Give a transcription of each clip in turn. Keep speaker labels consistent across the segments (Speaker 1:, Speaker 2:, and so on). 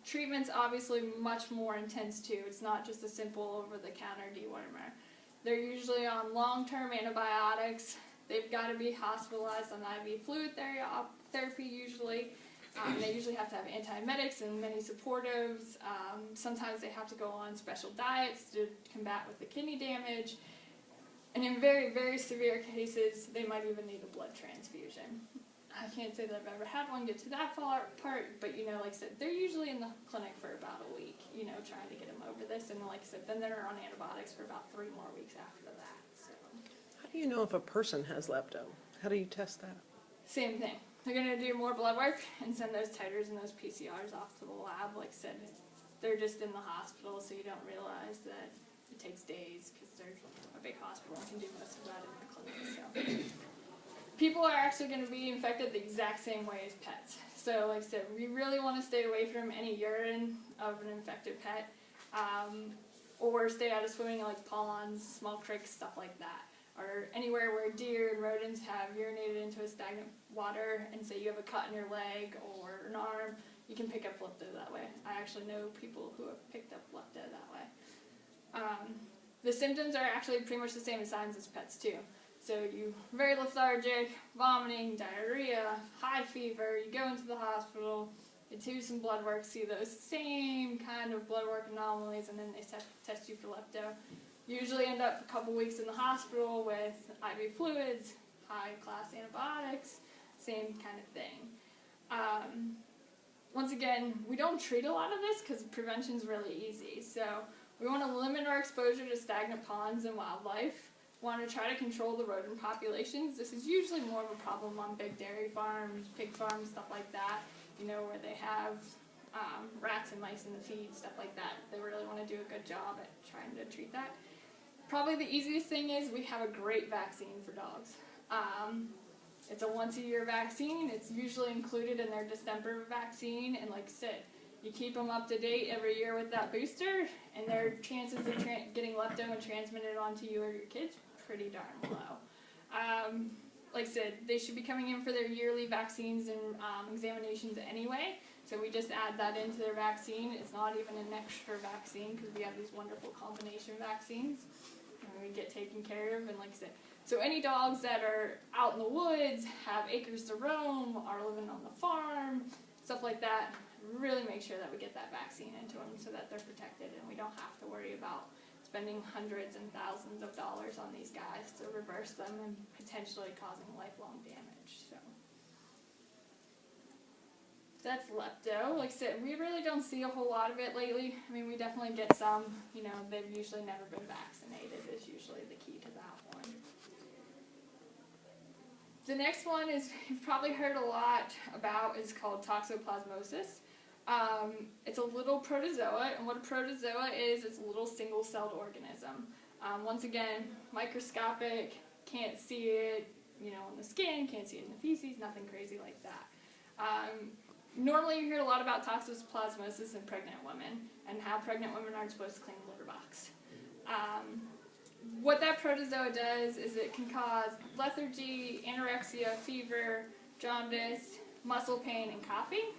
Speaker 1: Treatment's obviously much more intense too. It's not just a simple over-the-counter dewormer. They're usually on long-term antibiotics. They've got to be hospitalized on IV fluid therapy usually. They usually have to have antiemetics and many supportives. Sometimes they have to go on special diets to combat with the kidney damage. And in very, very severe cases, they might even need a blood transfusion. I can't say that I've ever had one get to that part, but like I said, they're usually in the clinic for about a week, trying to get them over this. And like I said, then they're on antibiotics for about 3 more weeks after that. So.
Speaker 2: How do you know if a person has lepto? How do you test that?
Speaker 1: Same thing. They're going to do more blood work and send those titers and those PCRs off to the lab. Like I said, they're just in the hospital, so you don't realize that it takes days because they're a big hospital and can do most of that in the clinic. So. People are actually going to be infected the exact same way as pets. So like I said, we really want to stay away from any urine of an infected pet, or stay out of swimming in like ponds, small creeks, stuff like that. Or anywhere where deer and rodents have urinated into a stagnant water, and say you have a cut in your leg or an arm, you can pick up lepto that way. I actually know people who have picked up lepto that way. The symptoms are actually pretty much the same as signs as pets too. So you very lethargic, vomiting, diarrhea, high fever, you go into the hospital, you do some blood work, see those same kind of blood work anomalies, and then they test you for lepto. Usually end up a couple weeks in the hospital with IV fluids, high-class antibiotics, same kind of thing. Once again, we don't treat a lot of this because prevention is really easy. So we want to limit our exposure to stagnant ponds and wildlife. We want to try to control the rodent populations. This is usually more of a problem on big dairy farms, pig farms, stuff like that, where they have rats and mice in the feed, stuff like that. They really want to do a good job at trying to treat that. Probably the easiest thing is we have a great vaccine for dogs. It's a once-a-year vaccine. It's usually included in their December vaccine, and like I said, you keep them up to date every year with that booster, and their chances of getting lepto and transmitted onto you or your kids pretty darn low. Like I said, they should be coming in for their yearly vaccines and examinations anyway, so we just add that into their vaccine. It's not even an extra vaccine because we have these wonderful combination vaccines, and we get taken care of. And like I said, so any dogs that are out in the woods, have acres to roam, are living on the farm, stuff like that, really make sure that we get that vaccine into them so that they're protected and we don't have to worry about spending hundreds and thousands of dollars on these guys to reverse them and potentially causing lifelong damage. So that's lepto. Like I said, we really don't see a whole lot of it lately. I mean, we definitely get some. They've usually never been vaccinated is usually the key to that one. The next one is, you've probably heard a lot about, is called toxoplasmosis. It's a little protozoa, and what a protozoa is, it's a little single-celled organism. Once again, microscopic, can't see it, in the skin, can't see it in the feces, nothing crazy like that. Normally you hear a lot about toxoplasmosis in pregnant women, and how pregnant women aren't supposed to clean the litter box. What that protozoa does is it can cause lethargy, anorexia, fever, jaundice, muscle pain, and coughing.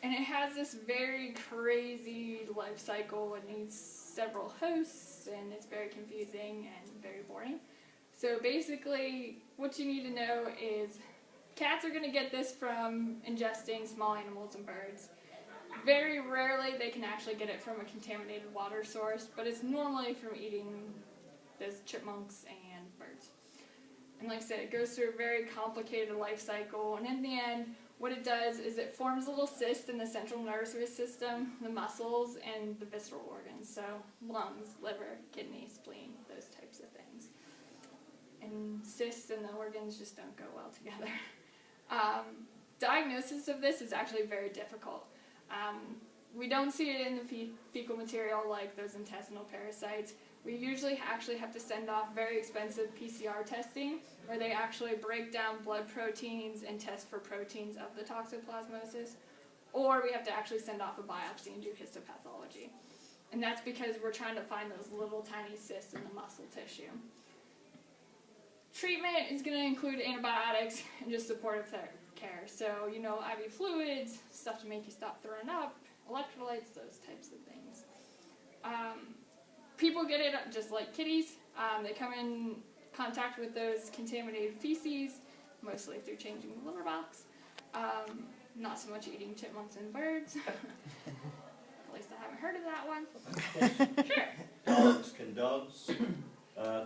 Speaker 1: And it has this very crazy life cycle. It needs several hosts, and it's very confusing and very boring. So basically, what you need to know is cats are going to get this from ingesting small animals and birds. Very rarely they can actually get it from a contaminated water source, but it's normally from eating those chipmunks and birds. And like I said, it goes through a very complicated life cycle, and in the end, what it does is it forms a little cyst in the central nervous system, the muscles, and the visceral organs, so lungs, liver, kidney, spleen, those types of things. And cysts and the organs just don't go well together. Diagnosis of this is actually very difficult. We don't see it in the fecal material like those intestinal parasites. We usually actually have to send off very expensive PCR testing where they actually break down blood proteins and test for proteins of the toxoplasmosis, or we have to actually send off a biopsy and do histopathology. And that's because we're trying to find those little tiny cysts in the muscle tissue. Treatment is going to include antibiotics and just supportive care. So, IV fluids, stuff to make you stop throwing up, electrolytes, those types of things. People get it just like kitties. They come in contact with those contaminated feces, mostly through changing the litter box. Not so much eating chipmunks and birds. At least I haven't heard of that one. Sure.
Speaker 3: Can dogs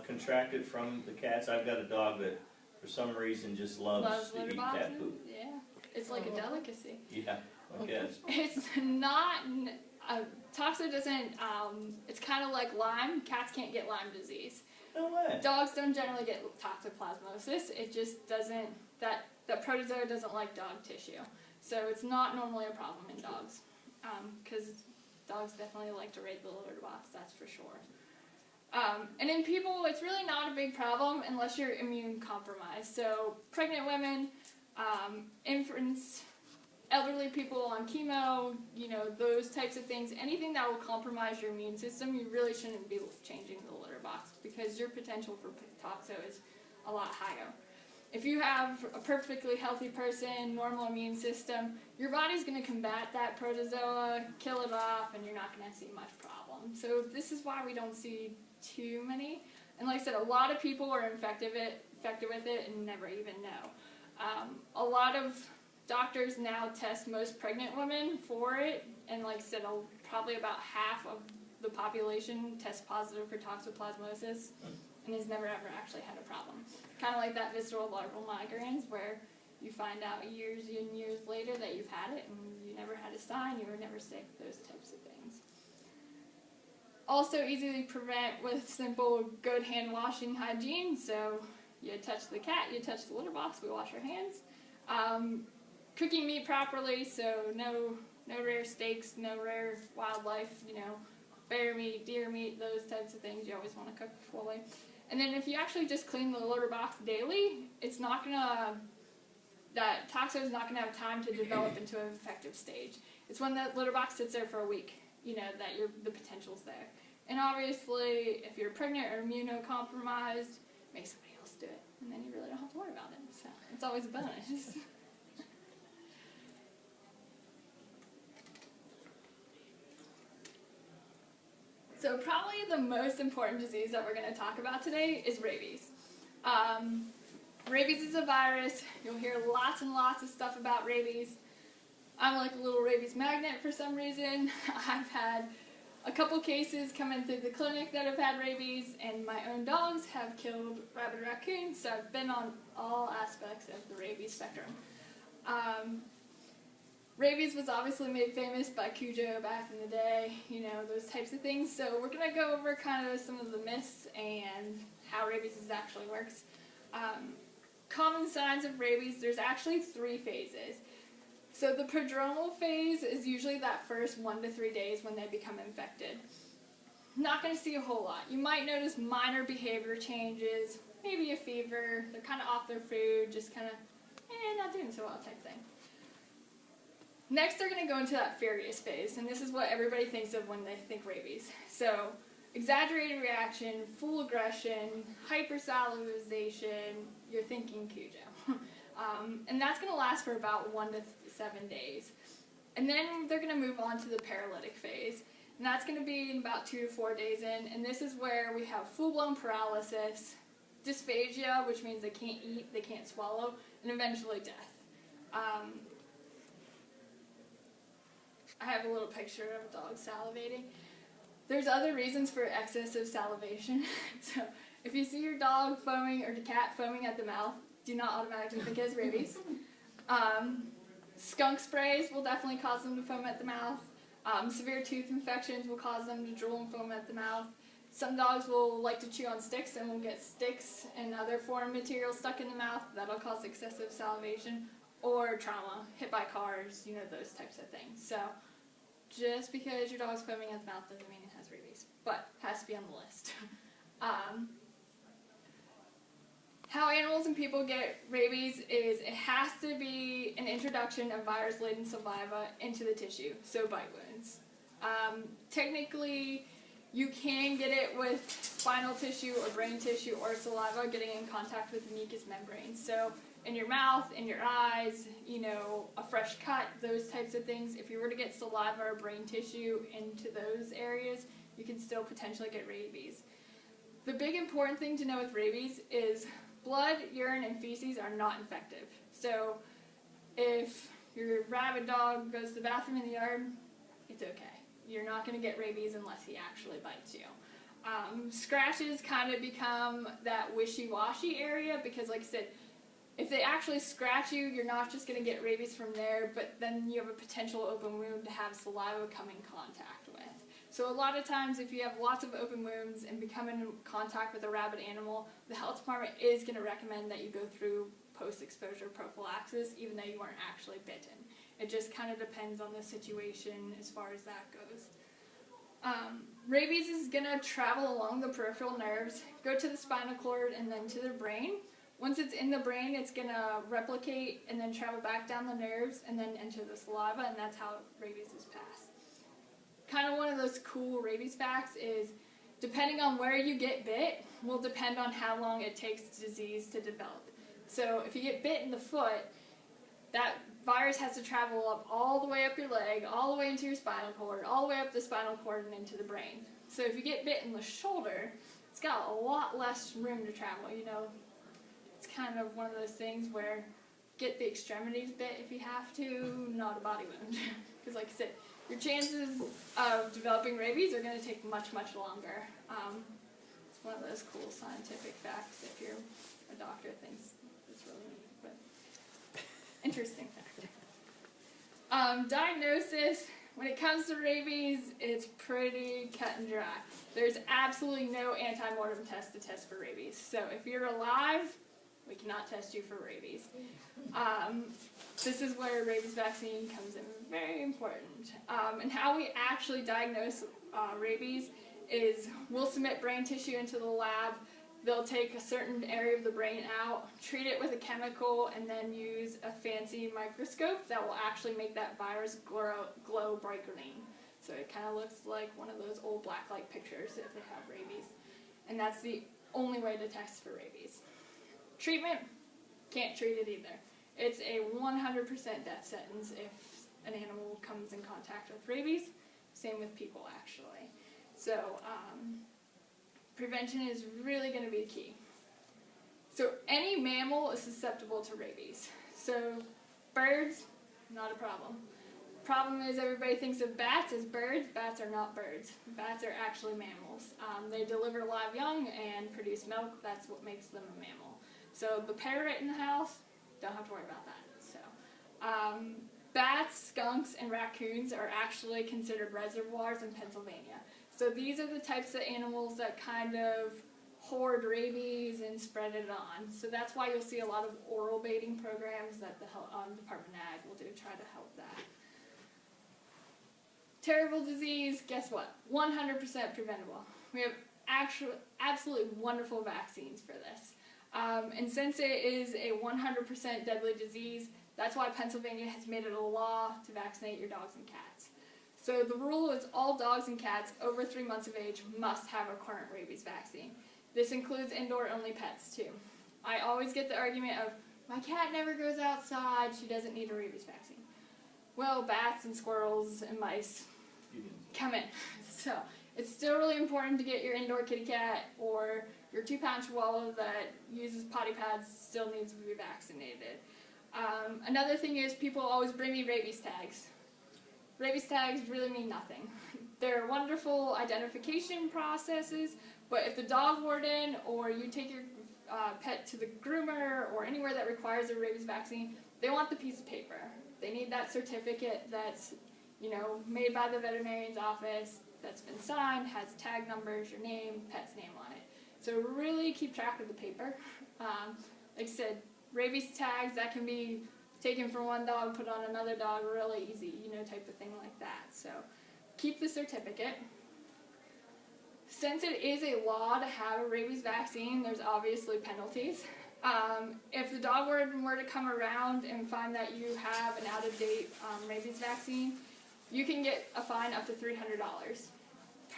Speaker 3: contract it from the cats? I've got a dog that for some reason just loves to
Speaker 1: litter
Speaker 3: eat
Speaker 1: boxes.
Speaker 3: cat poop.
Speaker 1: Yeah, it's like a delicacy.
Speaker 3: Yeah, I guess.
Speaker 1: It's not. Toxo doesn't. It's kind of like Lyme. Cats can't get Lyme disease.
Speaker 3: No way.
Speaker 1: Dogs don't generally get toxoplasmosis. It just doesn't. That protozoa doesn't like dog tissue, so it's not normally a problem in dogs. Because dogs definitely like to raid the litter box. That's for sure. And in people, it's really not a big problem unless you're immune compromised. So pregnant women, infants, elderly people on chemo, those types of things, anything that will compromise your immune system, you really shouldn't be changing the litter box because your potential for toxo is a lot higher. If you have a perfectly healthy person, normal immune system, your body's going to combat that protozoa, kill it off, and you're not going to see much problem. So this is why we don't see too many. And like I said, a lot of people are infected with it and never even know. A lot of doctors now test most pregnant women for it, and like I said, probably about half of the population test positive for toxoplasmosis and has never ever actually had a problem. Kind of like that visceral larval migraines where you find out years and years later that you've had it and you never had a sign, you were never sick, those types of things. Also easily prevent with simple good hand washing hygiene. So you touch the cat, you touch the litter box, we wash our hands. Cooking meat properly, so no rare steaks, no rare wildlife, bear meat, deer meat, those types of things you always want to cook fully. And then if you actually just clean the litter box daily, it's not gonna, that toxo is not gonna have time to develop into an infective stage. It's when that litter box sits there for a week, that the potential's there. And obviously, if you're pregnant or immunocompromised, make somebody else do it, and then you really don't have to worry about it. So it's always a bonus. So probably the most important disease that we're going to talk about today is rabies. Rabies is a virus. You'll hear lots and lots of stuff about rabies. I'm like a little rabies magnet for some reason. I've had a couple cases come in through the clinic that have had rabies, and my own dogs have killed rabid raccoons, so I've been on all aspects of the rabies spectrum. Rabies was obviously made famous by Cujo back in the day, those types of things. So we're going to go over kind of some of the myths and how rabies actually works. Common signs of rabies, there's actually 3 phases. So the prodromal phase is usually that first 1 to 3 days when they become infected. Not going to see a whole lot. You might notice minor behavior changes, maybe a fever, they're kind of off their food, just kind of, not doing so well type thing. Next, they're going to go into that furious phase, and this is what everybody thinks of when they think rabies. So, exaggerated reaction, full aggression, hypersalivization, you're thinking Cujo. And that's going to last for about 1 to 7 days. And then they're going to move on to the paralytic phase, and that's going to be about 2 to 4 days in, and this is where we have full-blown paralysis, dysphagia, which means they can't eat, they can't swallow, and eventually death. I have a little picture of a dog salivating. There's other reasons for excessive salivation. So if you see your dog foaming or the cat foaming at the mouth, do not automatically think it has rabies. Skunk sprays will definitely cause them to foam at the mouth. Severe tooth infections will cause them to drool and foam at the mouth. Some dogs will like to chew on sticks and will get sticks and other foreign material stuck in the mouth. That'll cause excessive salivation. Or trauma, hit by cars, those types of things. So just because your dog's foaming at the mouth doesn't mean it has rabies, but has to be on the list. How animals and people get rabies is it has to be an introduction of virus-laden saliva into the tissue, so bite wounds. Technically, you can get it with spinal tissue or brain tissue or saliva getting in contact with the mucous membrane. So in your mouth, in your eyes, you know, a fresh cut, those types of things. If you were to get saliva or brain tissue into those areas, you can still potentially get rabies. The big important thing to know with rabies is blood, urine, and feces are not infective. So if your rabid dog goes to the bathroom in the yard, it's okay. You're not going to get rabies unless he actually bites you. Scratches kind of become that wishy-washy area because, like I said, if they actually scratch you, you're not just going to get rabies from there, but then you have a potential open wound to have saliva come in contact with. So a lot of times if you have lots of open wounds and become in contact with a rabid animal, the health department is going to recommend that you go through post-exposure prophylaxis even though you weren't actually bitten. It just kind of depends on the situation as far as that goes. Rabies is going to travel along the peripheral nerves, go to the spinal cord, and then to the brain. Once it's in the brain, it's going to replicate and then travel back down the nerves and then enter the saliva, and that's how rabies is passed. Kind of one of those cool rabies facts is depending on where you get bit will depend on how long it takes the disease to develop. So if you get bit in the foot, that virus has to travel up all the way up your leg, all the way into your spinal cord, all the way up the spinal cord and into the brain. So if you get bit in the shoulder, it's got a lot less room to travel, you know. It's kind of one of those things where get the extremities bit if you have to, not a body wound. Because like I said, your chances of developing rabies are going to take much, much longer. It's one of those cool scientific facts if you're a doctor thinks it's really neat, but interesting fact. Diagnosis, when it comes to rabies, it's pretty cut and dry. There's absolutely no anti-mortem test to test for rabies. So if you're alive, we cannot test you for rabies. This is where rabies vaccine comes in very important. And how we actually diagnose rabies is we'll submit brain tissue into the lab. They'll take a certain area of the brain out, treat it with a chemical, and then use a fancy microscope that will actually make that virus glow bright green. So it kind of looks like one of those old blacklight pictures if they have rabies. And that's the only way to test for rabies. Treatment, can't treat it either. It's a 100% death sentence if an animal comes in contact with rabies. Same with people, actually. So prevention is really going to be key. So any mammal is susceptible to rabies. So birds, not a problem. Problem is everybody thinks of bats as birds. Bats are not birds. Bats are actually mammals. They deliver live young and produce milk. That's what makes them a mammal. So the parrot in the house, don't have to worry about that. So bats, skunks, and raccoons are actually considered reservoirs in Pennsylvania. So these are the types of animals that kind of hoard rabies and spread it on. So that's why you'll see a lot of oral baiting programs that the Department of Ag will do to try to help that. Terrible disease, guess what? 100% preventable. We have absolutely wonderful vaccines for this. And since it is a 100% deadly disease, that's why Pennsylvania has made it a law to vaccinate your dogs and cats. So the rule is all dogs and cats over 3 months of age must have a current rabies vaccine. This includes indoor-only pets too. I always get the argument of, my cat never goes outside, she doesn't need a rabies vaccine. Well, bats and squirrels and mice come in. So it's still really important to get your indoor kitty cat or your 2-pound chihuahua that uses potty pads still needs to be vaccinated. Another thing is people always bring me rabies tags. Rabies tags really mean nothing. They're wonderful identification processes, but if the dog warden or you take your pet to the groomer or anywhere that requires a rabies vaccine, they want the piece of paper. They need that certificate that's, you know, made by the veterinarian's office, that's been signed, has tag numbers, your name, pet's name on it. So really keep track of the paper. Like I said, rabies tags, that can be taken from one dog, put on another dog, really easy, you know, type of thing like that. So keep the certificate. Since it is a law to have a rabies vaccine, there's obviously penalties. If the dog warden were to come around and find that you have an out-of-date rabies vaccine, you can get a fine up to $300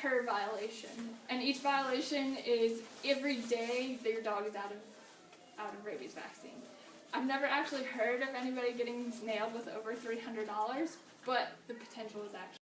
Speaker 1: per violation. And each violation is every day that your dog is out of rabies vaccine. I've never actually heard of anybody getting nailed with over $300, but the potential is actually